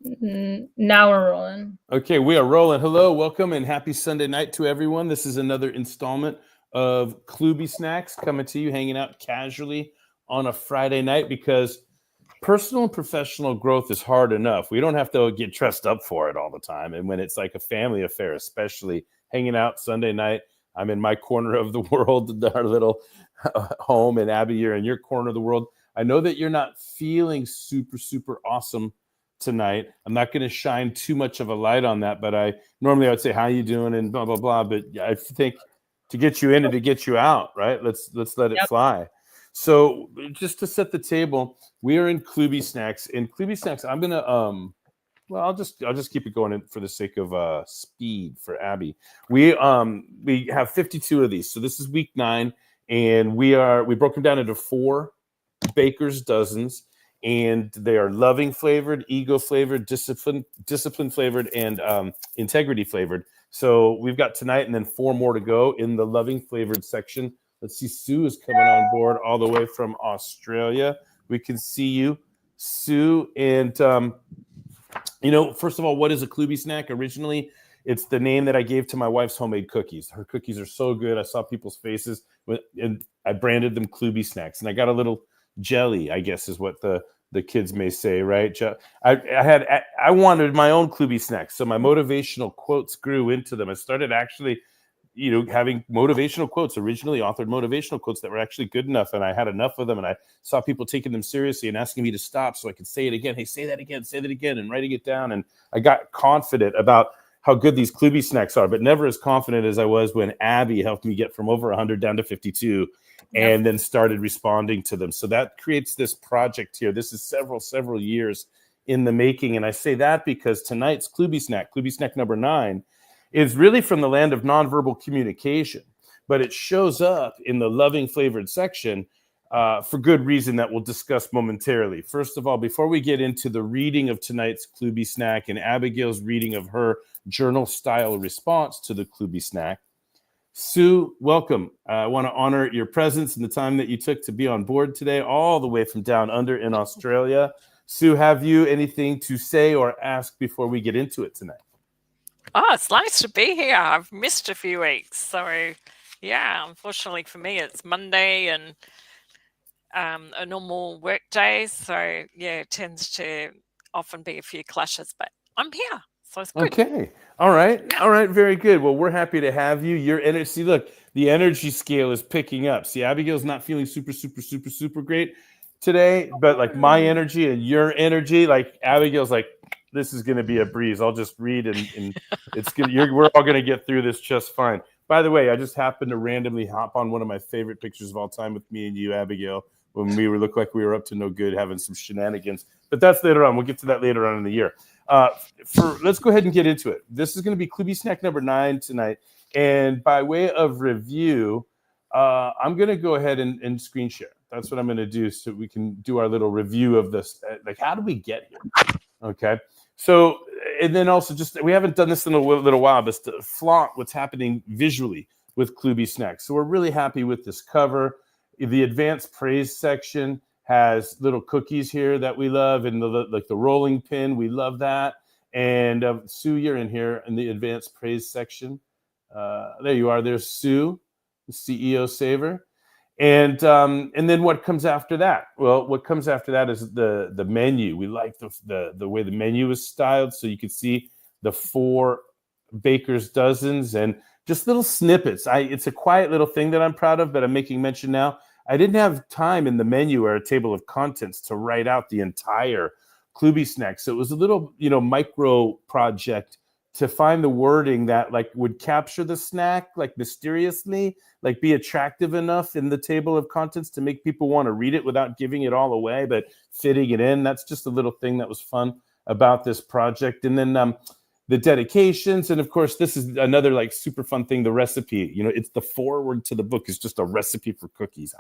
Now we're rolling. Okay, we are rolling. Hello, welcome, and happy Sunday night to everyone. This is another installment of Klooby Snacks coming to you, hanging out casually on a Friday night because personal and professional growth is hard enough. We don't have to get dressed up for it all the time. And when it's like a family affair, especially hanging out Sunday night, I'm in my corner of the world, our little home, and Abby, you're in your corner of the world. I know that you're not feeling super awesome tonight. I'm not going to shine too much of a light on that, but I would say how you doing and blah blah blah. But I think to get you in and to get you out, right? Let's let it Yep. fly. So just to set the table, we are in Klooby Snacks. In Klooby Snacks, I'm gonna well, I'll just keep it going for the sake of speed for Abby. We have 52 of these, so this is week 9, and we broke them down into 4 baker's dozens, and they are loving flavored, ego flavored, discipline flavored, and integrity flavored. So we've got tonight and then 4 more to go in the loving flavored section. Let's see, Sue is coming on board all the way from Australia. We can see you, Sue. And, first of all, what is a Klooby Snack? Originally, it's the name that I gave to my wife's homemade cookies. Her cookies are so good. I saw people's faces, and I branded them Klooby Snacks. And I got a little jelly, I guess is what the kids may say, right? I wanted my own Klooby Snacks, so my motivational quotes grew into them. I started actually, having motivational quotes, originally authored motivational quotes that were actually good enough, and I had enough of them, and I saw people taking them seriously and asking me to stop so I could say it again. Hey, say that again, and writing it down. And I got confident about how good these Klooby Snacks are, but never as confident as I was when Abby helped me get from over 100 down to 52. And then started responding to them. So that creates this project here. This is several years in the making. And I say that because tonight's Klooby Snack number 9, is really from the land of nonverbal communication. But it shows up in the loving flavored section for good reason that we'll discuss momentarily. First of all, before we get into the reading of tonight's Klooby Snack and Abigail's reading of her journal style response to the Klooby Snack, Sue, welcome. I want to honor your presence and the time that you took to be on board today, all the way from down under in Australia. Sue, have you anything to say or ask before we get into it tonight? Oh, it's nice to be here. I've missed a few weeks. So, yeah, unfortunately for me, it's Monday and a normal work day. So, yeah, it tends to often be a few clashes, but I'm here. So it's good. Okay. All right. Very good. Well, we're happy to have you. Your energy, see, look, the energy scale is picking up. See, Abigail's not feeling super great today, but like my energy and your energy, like Abigail's like, this is going to be a breeze. I'll just read and it's good. We're all going to get through this just fine. By the way, I just happened to randomly hop on one of my favorite pictures of all time with me and you, Abigail, when we looked like we were up to no good, having some shenanigans. But that's later on. We'll get to that later on in the year. Let's go ahead and get into it. This is going to be Klooby Snack number 9 tonight. And by way of review, I'm going to go ahead and screen share. That's what I'm going to do so we can do our little review of this. Like, how did we get here? Okay. So, and then also we haven't done this in a little while, but to flaunt what's happening visually with Klooby Snack. So we're really happy with this cover. The advanced praise section has little cookies here that we love, and the rolling pin, we love that. And Sue, you're in here in the advanced praise section. There you are. There's Sue, the CEO saver. And then what comes after that? Well, what comes after that is the menu. We like the way the menu is styled, so you can see the 4 baker's dozens and just little snippets. It's a quiet little thing that I'm proud of, but I'm making mention now. I didn't have time in the menu or a table of contents to write out the entire Klooby Snack. So it was a little, micro project to find the wording that like would capture the snack, like mysteriously, like be attractive enough in the table of contents to make people want to read it without giving it all away, but fitting it in. That's just a little thing that was fun about this project. And then the dedications, and of course, this is another like super fun thing, the recipe. It's the foreword to the book is just a recipe for cookies.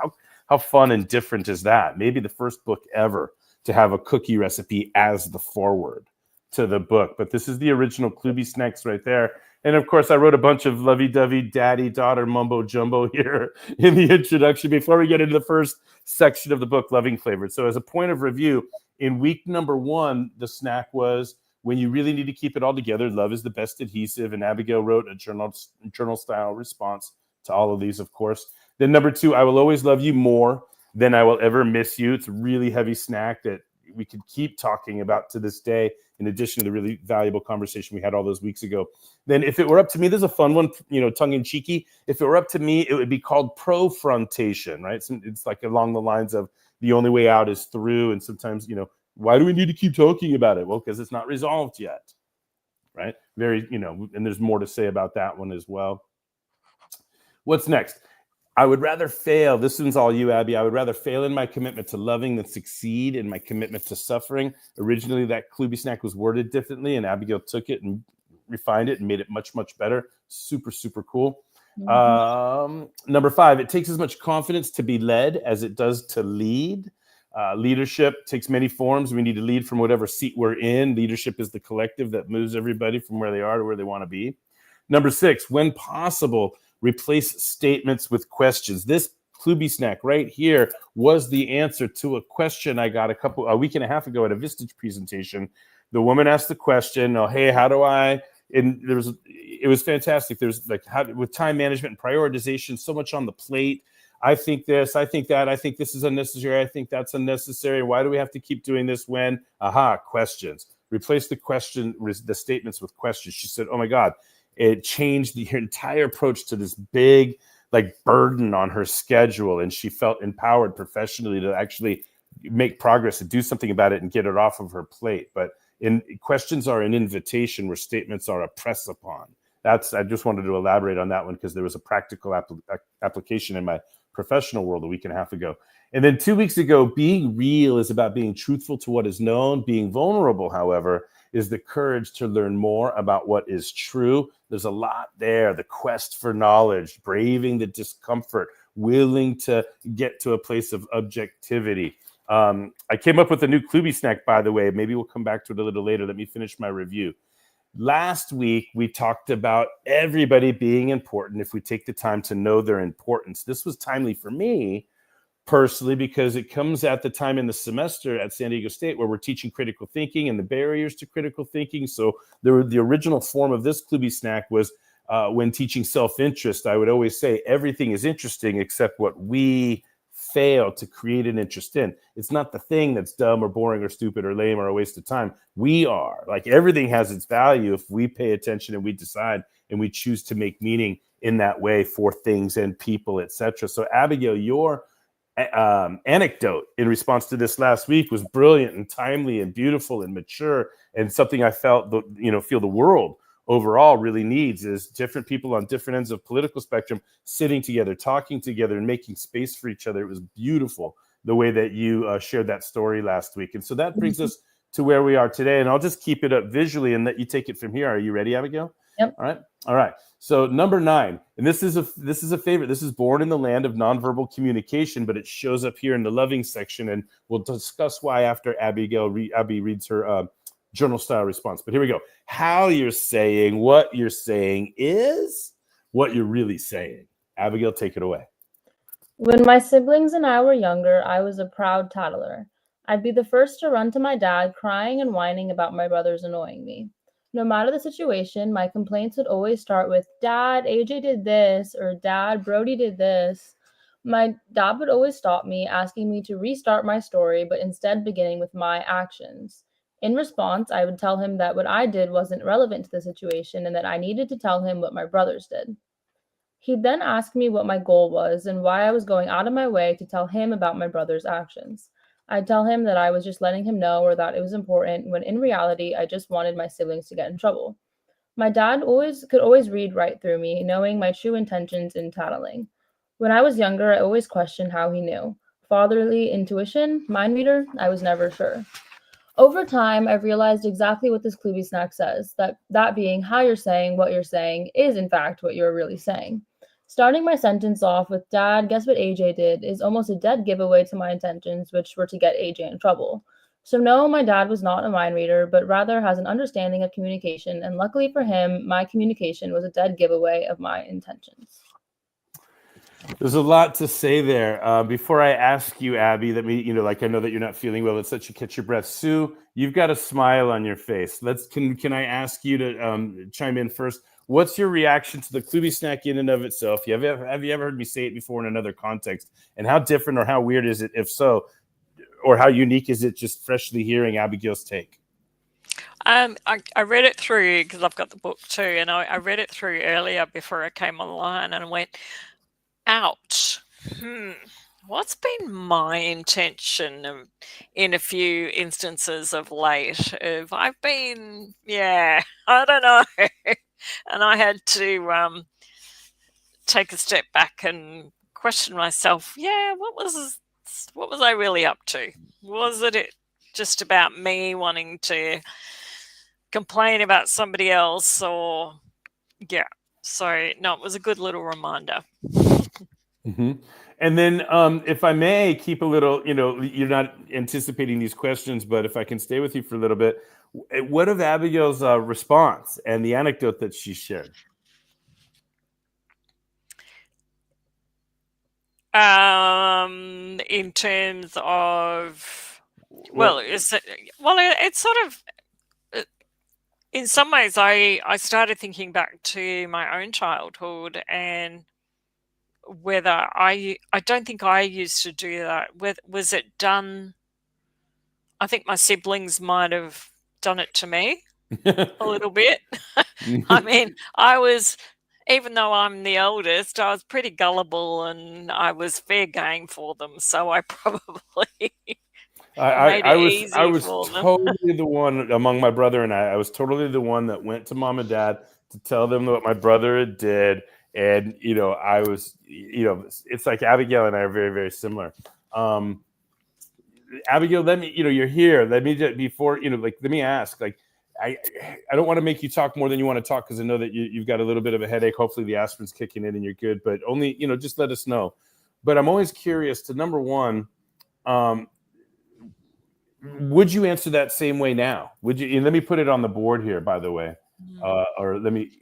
How fun and different is that? Maybe the first book ever to have a cookie recipe as the foreword to the book. But this is the original Klooby Snacks right there. And of course, I wrote a bunch of lovey-dovey daddy-daughter mumbo-jumbo here in the introduction before we get into the first section of the book, Loving Flavored. So as a point of review, in week number 1, the snack was when you really need to keep it all together, love is the best adhesive. And Abigail wrote a journal style response to all of these, of course. Then number 2, I will always love you more than I will ever miss you. It's a really heavy snack that we could keep talking about to this day, in addition to the really valuable conversation we had all those weeks ago. Then if it were up to me, there's a fun one, tongue-in-cheeky. If it were up to me, it would be called profrontation, right? It's like along the lines of the only way out is through. And sometimes, why do we need to keep talking about it? Well, because it's not resolved yet, right? Very, and there's more to say about that one as well. What's next? I would rather fail. This one's all you, Abby. I would rather fail in my commitment to loving than succeed in my commitment to suffering. Originally, that Klooby Snack was worded differently, and Abigail took it and refined it and made it much, much better. Super, super cool. Number 5, it takes as much confidence to be led as it does to lead. Leadership takes many forms. We need to lead from whatever seat we're in. Leadership is the collective that moves everybody from where they are to where they want to be. Number 6, when possible, replace statements with questions. This Klooby Snack right here was the answer to a question I got a week and a half ago at a Vistage presentation. The woman asked the question, hey, how do I, and it was fantastic. There's like, with time management and prioritization, so much on the plate. I think this, I think that, I think this is unnecessary, I think that's unnecessary. Why do we have to keep doing this when? Questions. Replace the statements with questions. She said, oh my God, it changed her entire approach to this big burden on her schedule. And she felt empowered professionally to actually make progress and do something about it and get it off of her plate. But questions are an invitation where statements are a press upon. I just wanted to elaborate on that one because there was a practical application in my professional world a week and a half ago. And then 2 weeks ago, being real is about being truthful to what is known. Being vulnerable, however, is the courage to learn more about what is true. There's a lot there. The quest for knowledge, braving the discomfort, willing to get to a place of objectivity. I came up with a new Klooby Snack, by the way. Maybe we'll come back to it a little later. Let me finish my review. Last week, we talked about everybody being important if we take the time to know their importance. This was timely for me personally because it comes at the time in the semester at San Diego State where we're teaching critical thinking and the barriers to critical thinking. So the original form of this Klooby Snack was when teaching self-interest, I would always say everything is interesting except what we fail to create an interest in. It's not the thing that's dumb or boring or stupid or lame or a waste of time. We are. Everything has its value if we pay attention and we decide and we choose to make meaning in that way for things and people, etc. So Abigail, your anecdote in response to this last week was brilliant and timely and beautiful and mature, and something I felt feel the world overall really needs is different people on different ends of political spectrum sitting together, talking together, and making space for each other. It was beautiful the way that you shared that story last week. And so that brings us to where we are today. And I'll just keep it up visually and let you take it from here. Are you ready, Abigail? Yep. All right. So number 9, and this is a favorite. This is born in the land of nonverbal communication, but it shows up here in the loving section, and we'll discuss why after Abby reads her journal style response. But here we go. How you're saying what you're saying is what you're really saying. Abigail, take it away. When my siblings and I were younger, I was a proud tattler. I'd be the first to run to my dad, crying and whining about my brothers annoying me. No matter the situation, my complaints would always start with, Dad, AJ did this, or Dad, Brody did this. My dad would always stop me, asking me to restart my story, but instead beginning with my actions. In response, I would tell him that what I did wasn't relevant to the situation and that I needed to tell him what my brothers did. He'd then ask me what my goal was and why I was going out of my way to tell him about my brother's actions. I'd tell him that I was just letting him know or that it was important, when in reality, I just wanted my siblings to get in trouble. My dad could always read right through me, knowing my true intentions in tattling. When I was younger, I always questioned how he knew. Fatherly intuition? Mind reader? I was never sure. Over time, I've realized exactly what this Klooby Snack says, that being how you're saying what you're saying is in fact what you're really saying. Starting my sentence off with, Dad, guess what AJ did, is almost a dead giveaway to my intentions, which were to get AJ in trouble. So no, my dad was not a mind reader, but rather has an understanding of communication, and luckily for him, my communication was a dead giveaway of my intentions. There's a lot to say there. Before I ask you, Abby, let me, like I know that you're not feeling well. Let's let you catch your breath. Sue, you've got a smile on your face. Can I ask you to chime in first? What's your reaction to the Klooby Snack in and of itself? Have you ever heard me say it before in another context? And how different or how weird is it, if so, or how unique is it just freshly hearing Abigail's take? I read it through because I've got the book too, and I read it through earlier before I came online, and I went, ouch. What's been my intention in a few instances of late? If I've been, I don't know. And I had to take a step back and question myself. What was I really up to? Was it just about me wanting to complain about somebody else, or so no, it was a good little reminder. Mm-hmm. And then if I may keep a little, you're not anticipating these questions, but if I can stay with you for a little bit, what of Abigail's response and the anecdote that she shared? In terms of, it's sort of, in some ways, I started thinking back to my own childhood and whether I don't think I used to do that. Was it done? I think my siblings might have done it to me a little bit. I mean, even though I'm the eldest, I was pretty gullible and I was fair game for them. So I probably I was totally the one among my brother and I was totally the one that went to mom and dad to tell them what my brother had did. And, I was, it's like Abigail and I are very, very similar. Abigail, let me, you're here. Let me just, before, let me ask, I don't want to make you talk more than you want to talk because I know that you've got a little bit of a headache. Hopefully the aspirin's kicking in and you're good, but only, just let us know. But I'm always curious to, number one, would you answer that same way now? Would you? And let me put it on the board here, by the way, or let me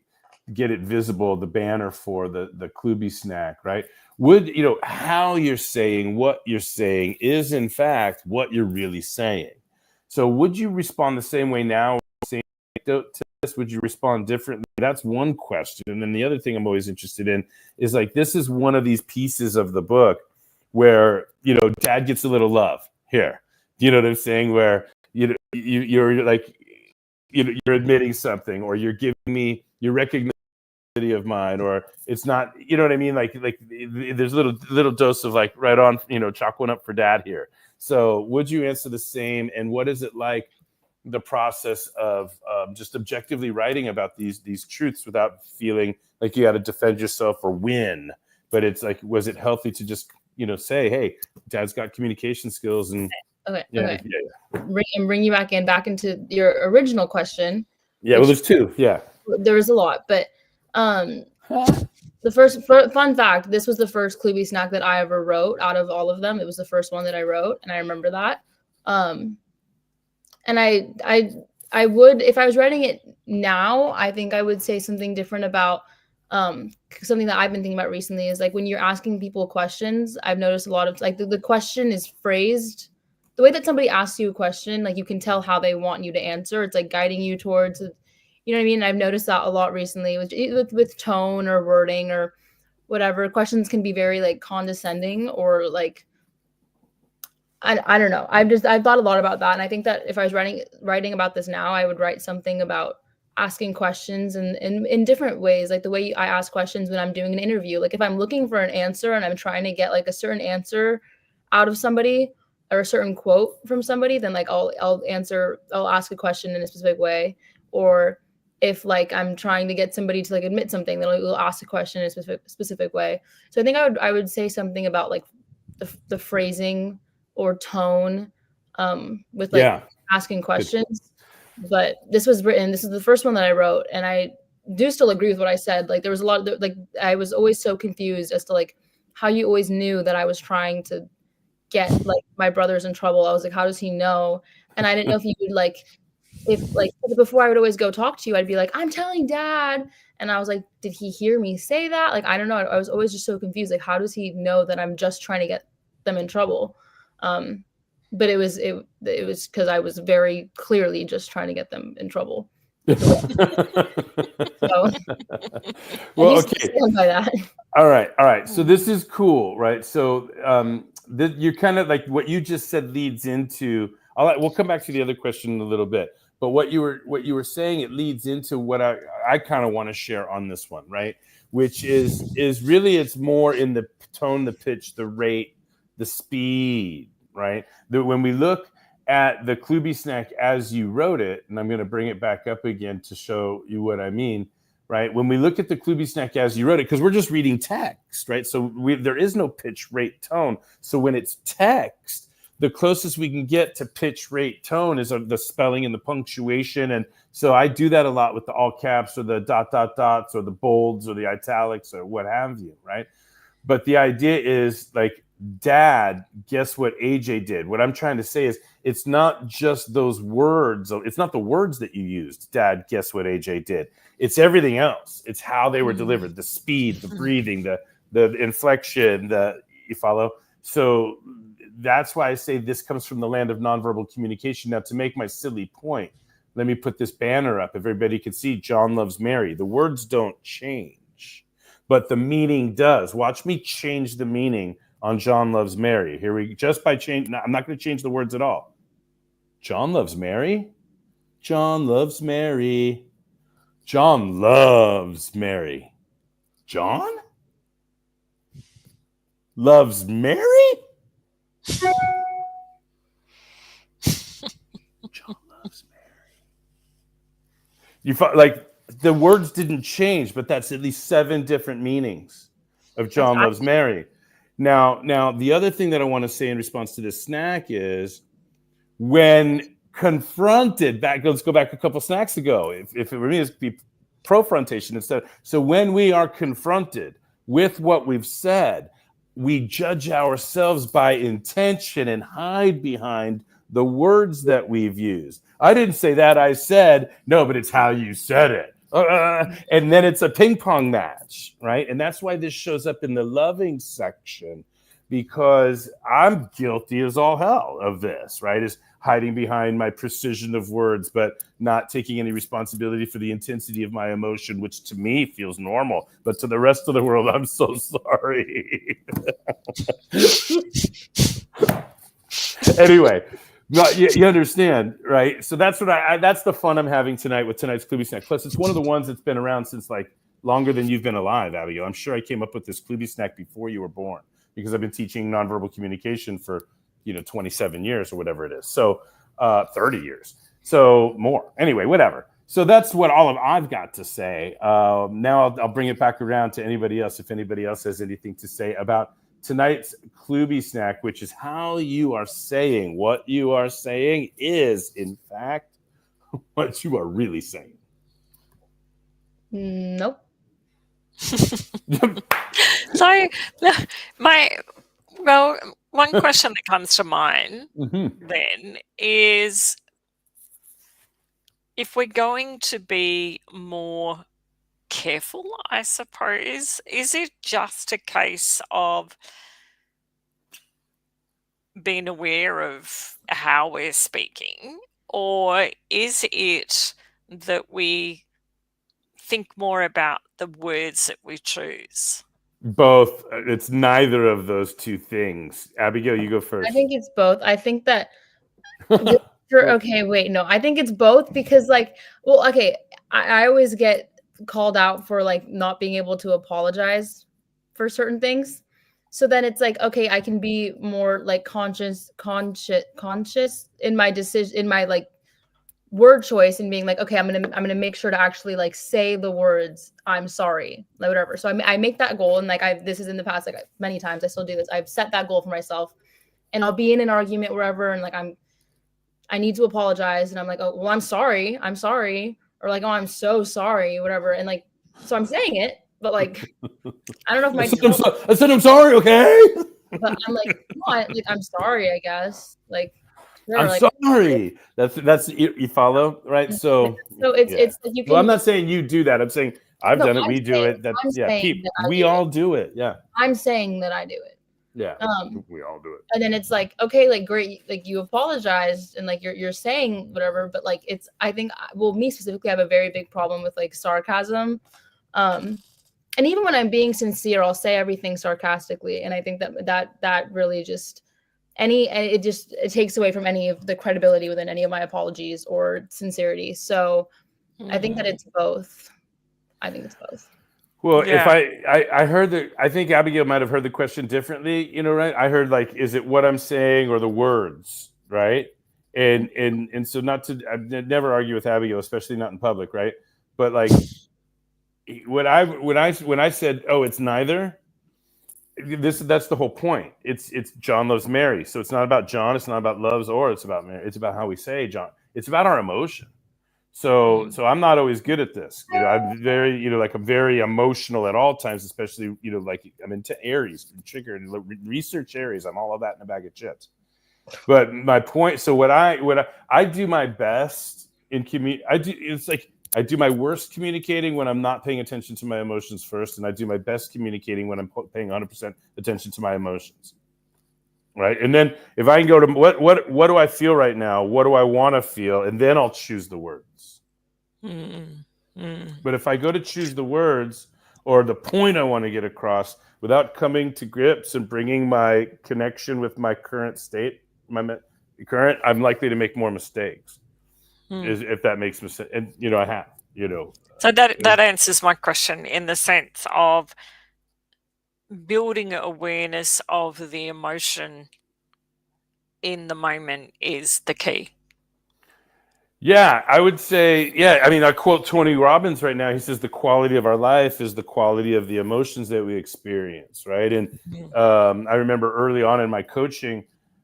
get it visible, the banner for the Klooby Snack, right? Would, how you're saying what you're saying is in fact what you're really saying. So would you respond the same way now? Same to this? Would you respond differently? That's one question. And then the other thing I'm always interested in is this is one of these pieces of the book where, dad gets a little love here. You know what I'm saying? Where you're like, you're admitting something, or you're giving me, you're recognizing of mine, or it's not, you know what I mean? Like there's a little dose of right on, chalk one up for dad here. So would you answer the same? And what is it like, the process of just objectively writing about these truths without feeling like you got to defend yourself or win? But it's like, was it healthy to just, say, hey, dad's got communication skills and Okay. Bring you back into your original question. Yeah, well, there's two. Yeah, there was a lot, but the first fun fact: this was the first Klooby Snack that I ever wrote out of all of them. It was the first one that I wrote, and I remember that. And I would, if I was writing it now, I think I would say something different about something that I've been thinking about recently is when you're asking people questions. I've noticed a lot of the question is phrased. The way that somebody asks you a question, you can tell how they want you to answer. It's guiding you towards, you know what I mean? I've noticed that a lot recently with tone or wording or whatever. Questions can be very condescending or I don't know. I've thought a lot about that. And I think that if I was writing about this now, I would write something about asking questions and in different ways, the way I ask questions when I'm doing an interview. If I'm looking for an answer and I'm trying to get a certain answer out of somebody, or a certain quote from somebody, then I'll ask a question in a specific way. Or if I'm trying to get somebody to admit something, then I'll ask a question in a specific way. So I think I would say something about the phrasing or tone with asking questions. But this is the first one that I wrote, and I do still agree with what I said. There was a lot of I was always so confused as to how you always knew that I was trying to get my brother's in trouble. I was how does he know? And I didn't know if you would if like before I would always go talk to you, I'd be like, I'm telling dad. And I was like, did he hear me say that? Like, I don't know. I was always just so confused. Like, how does he know that I'm just trying to get them in trouble? But it was because I was very clearly just trying to get them in trouble. So well, he's okay. by that. All right. So this is cool, right? So you're kind of like what you just said leads into. We'll come back to the other question in a little bit. But what you were saying, it leads into what I kind of want to share on this one, right? Which is really, it's more in the tone, the pitch, the rate, the speed, right? When we look at the Klooby Snack as you wrote it, and I'm going to bring it back up again to show you what I mean, right? When we look at the Klooby Snack as you wrote it, because we're just reading text, right? So there is no pitch, rate, tone. So when it's text, the closest we can get to pitch, rate, tone is the spelling and the punctuation. And so I do that a lot with the all caps or the ... or the bolds or the italics or what have you, right? But the idea is like, Dad, guess what AJ did? What I'm trying to say is it's not just those words. It's not the words that you used. Dad, guess what AJ did? It's everything else. It's how they were delivered, the speed, the breathing, the inflection, you follow? So that's why I say this comes from the land of nonverbal communication. Now, to make my silly point, let me put this banner up. If everybody can see, John loves Mary. The words don't change, but the meaning does. Watch me change the meaning on John loves Mary. Here we just by change. I'm not going to change the words at all. John loves Mary. John loves Mary. John loves Mary. John loves Mary? John loves Mary. You like the words didn't change, but that's at least 7 different meanings of John loves Mary. Now, the other thing that I want to say in response to this snack is when confronted, let's go back a couple snacks ago. If it were me, it'd be profrontation instead. So when we are confronted with what we've said, we judge ourselves by intention and hide behind the words that we've used. I didn't say that. I said, no, but it's how you said it. And then it's a ping pong match, right? And that's why this shows up in the loving section, because I'm guilty as all hell of this, right? Is hiding behind my precision of words, but not taking any responsibility for the intensity of my emotion, which to me feels normal, but to the rest of the world, I'm so sorry. Anyway. You understand, right? So that's what that's the fun I'm having tonight with tonight's Klooby Snack. Plus, it's one of the ones that's been around since like longer than you've been alive, Abigail. I'm sure I came up with this Klooby Snack before you were born, because I've been teaching nonverbal communication for 27 years or whatever it is. So 30 years. So more. Anyway, whatever. So that's what I've got to say. Now I'll bring it back around to anybody else, if anybody else has anything to say about tonight's Klooby Snack, which is how you are saying. What you are saying is, in fact, what you are really saying. Nope. So, one question that comes to mind then is, if we're going to be more careful, I suppose, is it just a case of being aware of how we're speaking, or is it that we think more about the words that we choose? Both. It's neither of those two things. Abigail, you go first. I think it's both. I think that I think it's both, because I always get called out for like not being able to apologize for certain things. So then it's like, okay, I can be more like conscious in my decision, in my like word choice, and being like, okay, I'm gonna make sure to actually like say the words I'm sorry, like whatever. So I make that goal, and like this is in the past, like many times I still do this. I've set that goal for myself, and I'll be in an argument wherever, and like I need to apologize, and I'm like, oh well, I'm sorry, or like, oh, I'm so sorry, whatever, and like, so I'm saying it, but like, I don't know if I said I'm sorry, okay? but I'm like, no, I'm sorry, I guess, like, sure. I'm Like, sorry. That's you follow, right? So so it's yeah. it's like you Well, I'm can. not saying you do that. I'm saying I've No, done it. We do it. That I'm yeah. saying that I We do it. all do it. Yeah. I'm saying that I do it. Yeah. Um, We all do it. and then it's like, okay, like great, like you apologized and like you're saying whatever, but like it's, I think, well, me specifically, I have a very big problem with like sarcasm. And even when I'm being sincere, I'll say everything sarcastically, and I think that really just it takes away from any of the credibility within any of my apologies or sincerity. So I think that it's both. I think it's both. Well, if Yeah. I heard that, I think Abigail might have heard the question differently, right? I heard like, is it what I'm saying or the words, right? And so I never argue with Abigail, especially not in public, right? But like when I said, oh, it's neither. That's the whole point. It's John loves Mary, so it's not about John. It's not about loves or it's about Mary. It's about how we say John. It's about our emotion. So I'm not always good at this. I'm very, like I'm very emotional at all times, especially, like I'm into Aries, triggered, research Aries. I'm all of that in a bag of chips. But my point, so what I do my best in I do my worst communicating when I'm not paying attention to my emotions first, and I do my best communicating when I'm paying 100% attention to my emotions. Right. And then if I can go to what do I feel right now? What do I want to feel? And then I'll choose the words. But if I go to choose the words or the point I want to get across without coming to grips and bringing my connection with my current state, I'm likely to make more mistakes. If that makes sense. And, I have, So that answers my question in the sense of building awareness of the emotion in the moment is the key. Yeah, I would say, I mean, I quote Tony Robbins right now. He says the quality of our life is the quality of the emotions that we experience, right? And I remember early on in my coaching,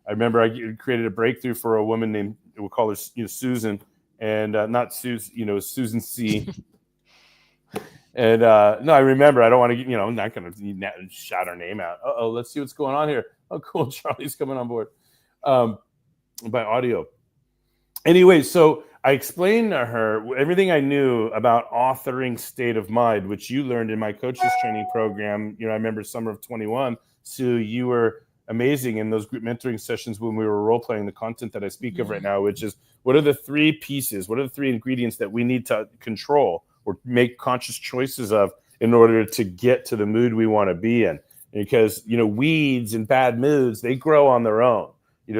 I created a breakthrough for a woman named, we'll call her Susan, and not Susan, Susan C. And no, I remember, I don't want to, I'm not going to shout her name out. Let's see what's going on here. Oh, cool, Charlie's coming on board by audio. Anyway, so I explained to her everything I knew about authoring state of mind, which you learned in my coaches training program. I remember summer of 21. Sue, you were amazing in those group mentoring sessions when we were role playing the content that I speak of right now, which is what are the three pieces? What are the three ingredients that we need to control or make conscious choices of in order to get to the mood we want to be in? Because, weeds and bad moods, they grow on their own.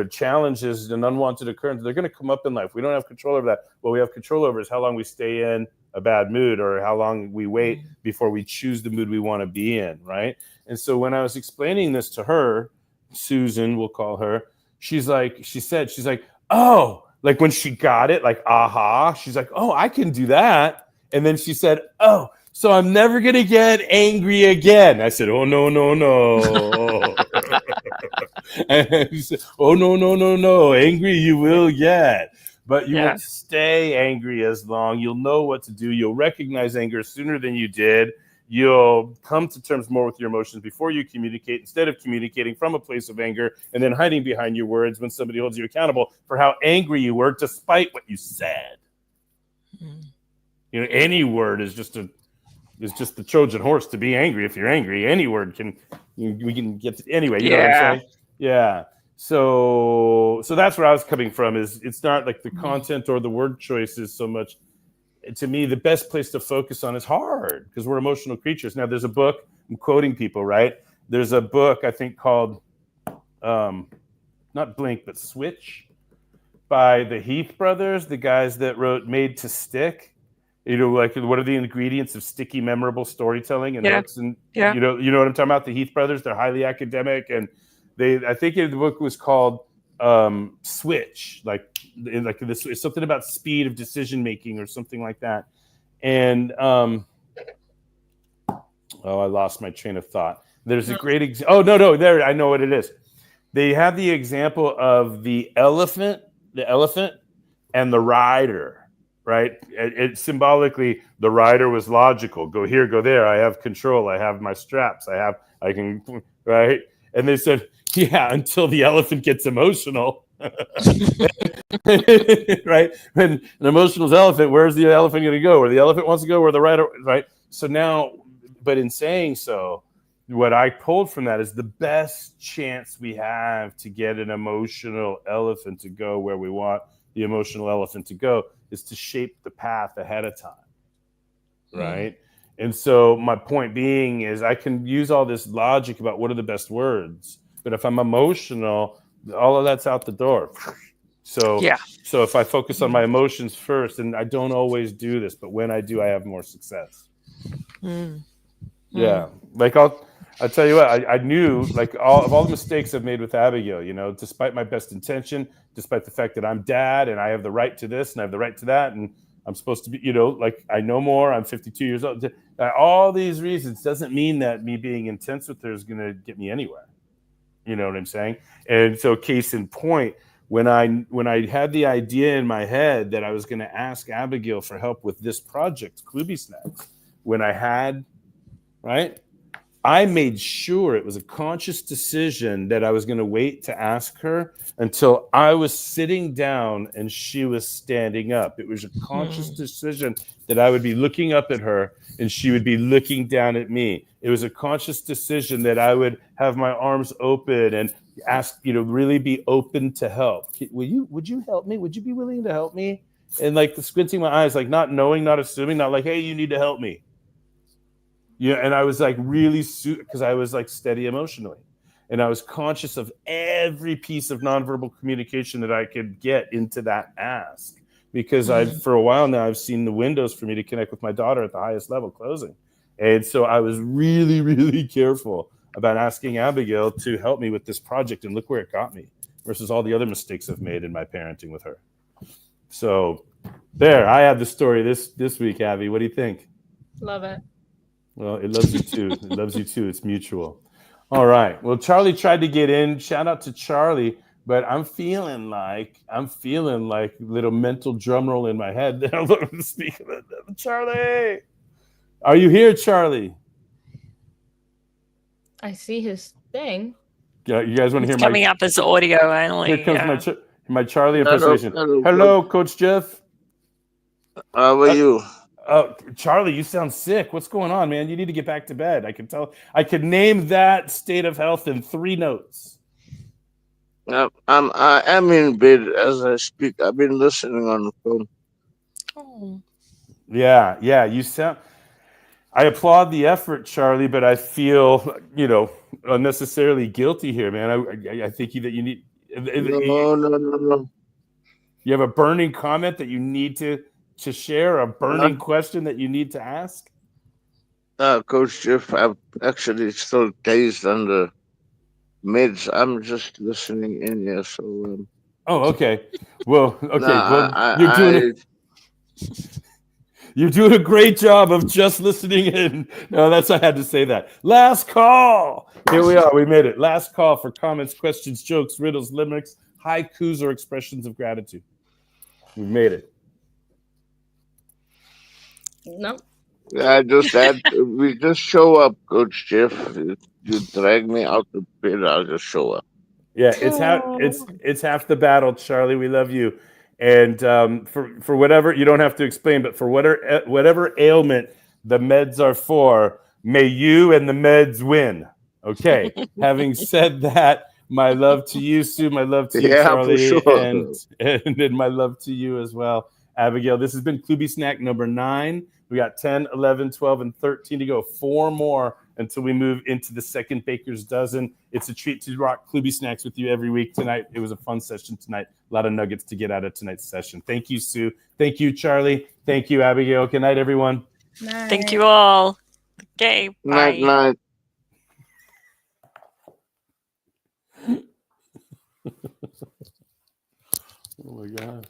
Challenges and unwanted occurrences, they're going to come up in life. We don't have control over that. What we have control over is how long we stay in a bad mood or how long we wait before we choose the mood we want to be in, right? And so when I was explaining this to her, Susan, we'll call her, she's like, oh, like when she got it, like, aha, she's like, oh, I can do that. And then she said, oh, so I'm never going to get angry again. I said, oh, no. And he said, oh, no. Angry you will get. But you won't stay angry as long. You'll know what to do. You'll recognize anger sooner than you did. You'll come to terms more with your emotions before you communicate, instead of communicating from a place of anger and then hiding behind your words when somebody holds you accountable for how angry you were despite what you said. Any word is just the Trojan horse to be angry. If you're angry, any word we can get to, anyway. You know what I'm saying? Yeah. So that's where I was coming from. Is it's not like the content or the word choices so much. To me, the best place to focus on is hard because we're emotional creatures. Now, there's a book, I'm quoting people, right? There's a book I think called not Blink, but Switch by the Heath brothers, the guys that wrote Made to Stick. Like what are the ingredients of sticky, memorable storytelling and hooks? And you know what I'm talking about? The Heath brothers, they're highly academic, and I think the book was called Switch, like this, it's something about speed of decision making or something like that. And I lost my train of thought. There's a great example. There, I know what it is. They have the example of the elephant and the rider. Right. It symbolically, the rider was logical. Go here, go there. I have control. I have my straps. I can. Right. And they said, yeah, until the elephant gets emotional. Right? When an emotional elephant, where's the elephant going to go? Where the elephant wants to go, where the right? So now, but in saying so, what I pulled from that is the best chance we have to get an emotional elephant to go where we want the emotional elephant to go is to shape the path ahead of time. Right? And so my point being is I can use all this logic about what are the best words, but if I'm emotional, all of that's out the door. So Yeah. so if I focus on my emotions first, and I don't always do this, but when I do, I have more success. Yeah. Like I'll tell you what, I knew like all the mistakes I've made with Abigail, you know, despite my best intention, despite the fact that I'm dad and I have the right to this and I have the right to that, and I'm supposed to be, you know, like I know more, I'm 52 years old. All these reasons doesn't mean that me being intense with her is going to get me anywhere. You know what I'm saying? And so case in point, when I had the idea in my head that I was going to ask Abigail for help with this project, Klooby Snack, when I had, right? I made sure it was a conscious decision that I was going to wait to ask her until I was sitting down and she was standing up. It was a conscious decision that I would be looking up at her and she would be looking down at me. It was a conscious decision that I would have my arms open and ask, you know, really be open to help. Would you help me? Would you be willing to help me? And like the squinting my eyes, like not knowing, not assuming, not like, hey, you need to help me. Yeah, and I was like really because I was like steady emotionally, and I was conscious of every piece of nonverbal communication that I could get into that ask, because for a while now I've seen the windows for me to connect with my daughter at the highest level closing, and so I was really, really careful about asking Abigail to help me with this project, and look where it got me versus all the other mistakes I've made in my parenting with her. So there, I have the story this week, Abby. What do you think? Love it. Well, it loves you too. It loves you too. It's mutual. All right. Well, Charlie tried to get in. Shout out to Charlie. But I'm feeling like little mental drum roll in my head. Charlie, are you here, Charlie? I see his thing. Yeah, you guys want to hear Coming up as audio only. Here comes my Charlie Hello, impersonation. Hello, Coach Jeff. how are you? Charlie, you sound sick. What's going on, man? You need to get back to bed. I can tell. I could name that state of health in 3 notes. I am in bed as I speak. I've been listening on the phone. Oh. Yeah. You sound. I applaud the effort, Charlie, but I feel, you know, unnecessarily guilty here, man. I think that you need. No. You have a burning comment that you need to share, a burning question that you need to ask? Coach Jeff, I'm actually still dazed under meds. I'm just listening in here. So. Oh, okay. Well, okay. Well, You're doing a great job of just listening in. No, I had to say that. Last call. Here we are. We made it. Last call for comments, questions, jokes, riddles, limericks, haikus, or expressions of gratitude. We made it. No. We just show up, Coach Jeff. You drag me out the bed, I'll just show up. Yeah, it's half the battle, Charlie. We love you, and for whatever, you don't have to explain, but for whatever ailment the meds are for, may you and the meds win. Okay. Having said that, my love to you, Sue. My love to you, Charlie, for sure. and my love to you as well, Abigail. This has been Klooby Snack number 9. We got 10, 11, 12, and 13 to go. 4 more until we move into the second Baker's Dozen. It's a treat to rock Klooby Snacks with you every week tonight. It was a fun session tonight. A lot of nuggets to get out of tonight's session. Thank you, Sue. Thank you, Charlie. Thank you, Abigail. Good night, everyone. Night. Thank you all. Okay, bye. Night. Oh, my God.